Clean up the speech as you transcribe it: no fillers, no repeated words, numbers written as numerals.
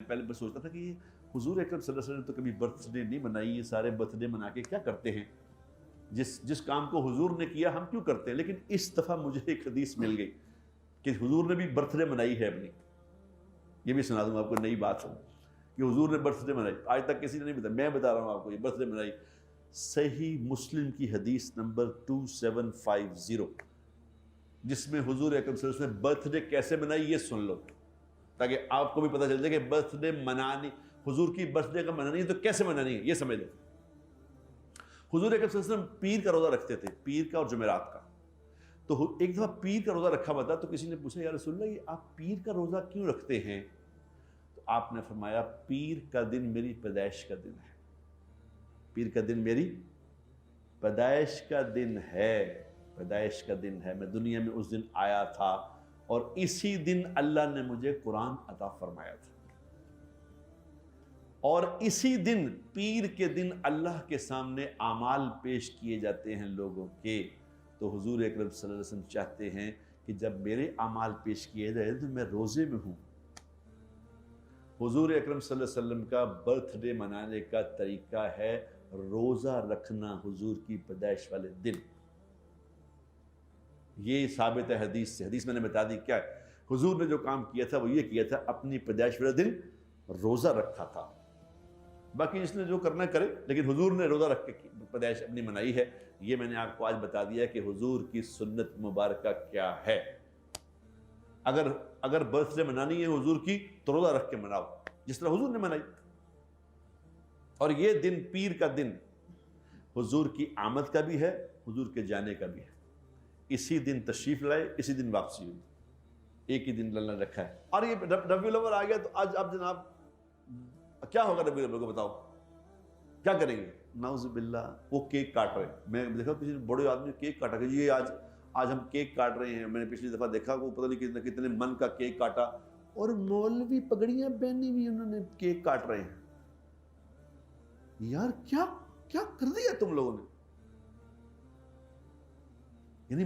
पहले मैं सोचता था कि हुजूर अकरम सल्लल्लाहु अलैहि वसल्लम तो कभी बर्थडे नहीं मनाई, ये सारे बर्थडे मना के क्या करते हैं, जिस काम को हुजूर ने किया हम क्यों करते हैं। लेकिन इस दफ़ा मुझे एक हदीस मिल गई कि हुजूर ने भी बर्थडे मनाई है अपनी। ये भी सुना दूंगा आपको, नई बात हो कि हुजूर ने बर्थडे मनाई, आज तक किसी ने नहीं बताया, मैं बता रहा हूँ आपको, ये बर्थडे मनाई। सही मुस्लिम की हदीस नंबर 2750, जिसमें हुजूर अकरम सल्लल्लाहु अलैहि वसल्लम ने बर्थडे कैसे मनाई ये सुन लो, ताकि आपको भी पता चल जाए कि बर्थडे मनानी, हुजूर की बर्थडे का मनानी है तो कैसे मनानी है ये समझ लो। हुजूर अकरम सल्लल्लाहु अलैहि वसल्लम पीर का रोजा रखते थे, पीर का और जुमेरात का। तो एक दफा पीर का रोजा रखा हुआ था, तो किसी ने पूछा या रसूलल्लाह ये आप पीर का रोजा क्यों रखते हैं। तो आपने फरमाया पीर का दिन मेरी पैदाइश का दिन है, पीर का दिन मेरी पैदाइश का दिन है, पैदाइश का दिन है। मैं दुनिया में उस दिन आया था और इसी दिन अल्लाह ने मुझे कुरान अता फरमाया था, और इसी दिन पीर के दिन अल्लाह के सामने आमाल पेश किए जाते हैं लोगों के। तो हुजूर अकरम सल्लल्लाहु अलैहि वसल्लम चाहते हैं कि जब मेरे आमाल पेश किए जाए तो मैं रोजे में हूं। हुजूर अकरम सल्लल्लाहु अलैहि वसल्लम का बर्थडे मनाने का तरीका है रोजा रखना हुजूर की पैदाइश वाले दिन। ये साबित है हदीस से, हदीस मैंने बता दी क्या है। हुजूर ने जो काम किया था वो ये किया था, अपनी पैदाइश वाले दिन रोजा रखा था। बाकी इसने जो करना करे, लेकिन हुजूर ने रोजा रख के पैदाइश अपनी मनाई है। ये मैंने आपको आज बता दिया कि हुजूर की सुन्नत मुबारक क्या है। अगर बर्थडे मनानी है हुजूर की तो रोजा रख के मनाओ जिस तरह हुजूर ने मनाई। और ये दिन पीर का दिन हुजूर की आमद का भी है, हुजूर के जाने का भी है। इसी दिन तशरीफ लाए, इसी दिन वापसी हुई, एक ही दिन अल्लाह ने रखा है। और ये रबीउल अव्वल आ गया तो आज अब जनाब क्या होगा रबीउल अव्वल को बताओ, क्या करेंगे। नाउज़ुबिल्लाह, वो केक काट रहे हैं। मैं देखा किसी बड़े आदमी केक काटा कि ये आज हम केक काट रहे हैं। मैंने पिछली दफा देखा वो पता नहीं कितने मन का केक काटा, और मौलवी पगड़ियां पहनी हुई उन्होंने केक काट रहे हैं। यार क्या क्या कर दिया तुम लोगों ने, यानी